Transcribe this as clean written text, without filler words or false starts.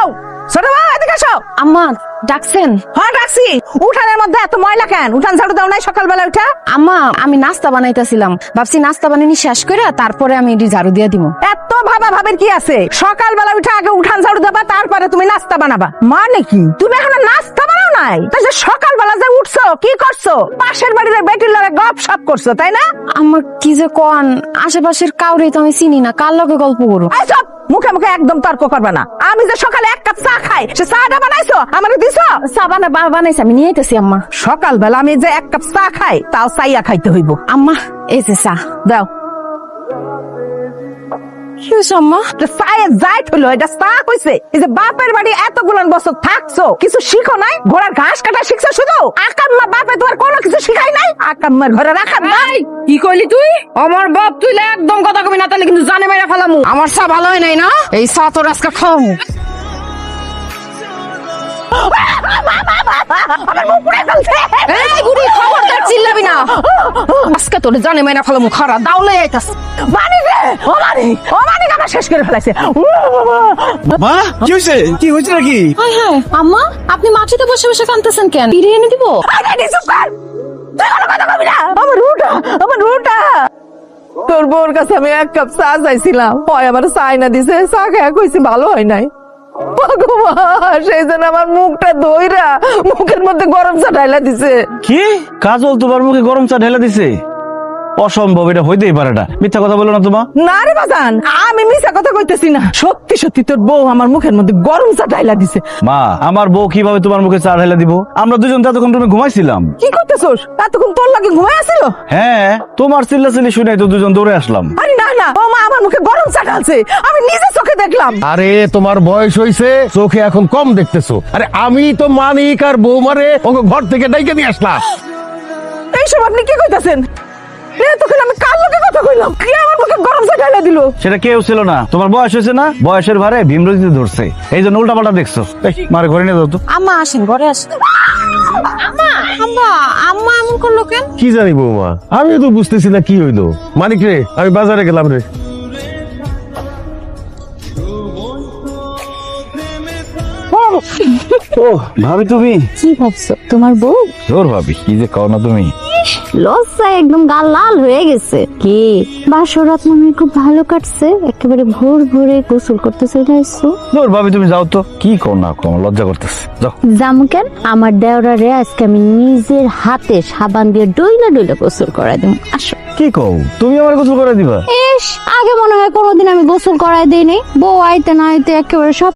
বউ, ছোট বউ এদিকে আসো। আম্মা ডাকছেন? হ্যাঁ ডাকছি। উঠানের মধ্যে এত ময়লা কেন? উঠান ঝাড়ু দাও নাই সকালবেলা উঠা? আম্মা আমি নাস্তা বানাইতেছিলাম, ভাবছি নাস্তা বানানি শেষ করে তারপরে আমি এটি ঝাড়ু দিয়ে দিব। এত ভাবা ভাবের কি আছে? সকালবেলা উঠে আগে উঠান ঝাড়ু দেবা, তারপরে তুমি নাস্তা বানাবা। মানে কি তুমি এখনো নাস্তা বানাও নাই? তাই যে সকালবেলা যে উঠছো কি করছো? পাশের বাড়িতে বেটির লগে গপ সপ করছো তাই না? আম্মা কি যে কন, আশেপাশের কাউরে তো আমি চিনি না, কার লগে গল্প করো? এই চুপ! মুখে মুখে একদম তর্ক করবে না। আমি যে সকালে এক কাপ চা খাই, সে চাটা বানাইছো আমাকে দিছো? চা বানাইছে, আমি নিয়ে আইতেছি আম্মা। সকালবেলা আমি যে এক কাপ চা খাই, তাও চাইয়া খাইতে হইব। আম্মা এই যে চা দাও। কি হয়েছে আম্মা? চায়ের যাইট হলো, এটা চা হইছে? এই যে বাপের বাড়ি এতগুলান বছর থাকছো, কিছু শিখো নাই? ঘোড়ার ঘাস কাটা শিখছো শুধু? আকাম্মা বাপে তোমার কোনো কিছু শিখাই নাই? আকাম্মার ঘরে রাখা নাই? কি কইলি তুই? আমার বাপ তুই একদম কথা কবি না, তাহলে কিন্তু জানে মেরে ফেলামু। আমার চা ভালো হয় নাই না, এই চা তোর আজকে খাওয়ামু। আমার মুখ পুড়ে ফেলছে। এই বুড়ি খবরদার চিল্লাবি না, আজকে তোর জানে মেরে ফেলামু। খারা দাওলে আইতাছে। মানিক রে, ও মানিক আমার শেষ করে ফেলাইছে। মা কি হয়েছে? কি হয়েছে নাকি? হায় হায় আম্মা, আপনি মাটিতে বসে বসে কাঁদতেছেন কেন? ফিরিয়ে এনে দিব? আরে চুপ কর, তুই কোনো কথা কবি না। আমার রুটা তোর বউর কাছে আমি এক কাপ চা চাইছিলাম, হয় আমার চাই না দিছে। চা খেয়ে কইছি ভালো হয় নাই। ভগবান, সেই জন্য আমার মুখটা ধইরা মুখের মধ্যে গরম চা ঢাইলা দিছে। কি কাজল তোমার মুখে গরম চা ঢেলে দিছে? অসম্ভব, এটা হইতেই পারে না। মিথ্যা কথা বলো না তোমা। না রে বাজান, আমি মিছা কথা কইতেছি না, সত্যি সত্যি তোর বউ আমার মুখের মধ্যে গরম চা ঢাইলা দিছে। মা, আমার বউ কিভাবে তোমার মুখে চা ঢেলে দিব? আমরা দুজন তো এতক্ষণ রুমে ঘুমাইছিলাম। কি করতেছোস? এতক্ষণ তোর লাগে ঘুমাই আসিল? হ্যাঁ, তোমার চিল্লাচিল্লি শুনেই তো দুজন দৌড়ে আসলাম। আরে না না, ও মা আমার মুখে গরম চা ঢালছে, আমি নিজে চোখে দেখলাম। আরে তোমার বয়স হইছে, চোখে এখন কম দেখতেছো। আরে আমি তো মানিক আর বৌমারে ওকে ঘর থেকে ডাইকে নিয়ে আসলাম। এইসব আপনি কি কইতাছেন? তখন আমি কার লোকে কথা কইলাম? কি আমার মুখে গরম চা ঢাইলা দিল? সেটা কেউ ছিল না, তোমার বয়স হয়েছে না, বয়সের ভারে ভীমরতিতে ধরছে, এই জন্য উল্টা পাল্টা দেখছো। মারে ঘরে নিয়ে যাও তো। আম্মা আসেন, ঘরে আসেন। আম্মা আম্মা আম্মা এমন করলো কেন? কি জানি বৌমা, আমিও তো বুঝতেছি না কি হইলো। মানিক রে, আমি বাজারে গেলাম রে। ও ভাবি, তুমি? কি ভাবছো? তোমার বউ? জোর ভাবি, কি যে কও না তুমি। লজ্জায় একদম গাল লাল হয়ে গেছে। কি বাসরাত মনে হয় খুব ভালো কাটছে, একেবারে ভোর ভোরে গোসল করতে চলে আসছো। জোর ভাবি, তুমি যাও তো। কি কও না কও, আমার লজ্জা করতেছে। যাও। যামু কেন? আমার দেওরা রে আজকে আমি নিজের হাতে সাবান দিয়ে ডইলা ডইলা গোসল করাই দেবো। আসো। কি কও, তুমি আমার গোসল করে দিবা? ইস, আগে মনে হয় কোনোদিন আমি গোসল করাই দিই নাই। বউ আইতে না আইতে একেবারে সব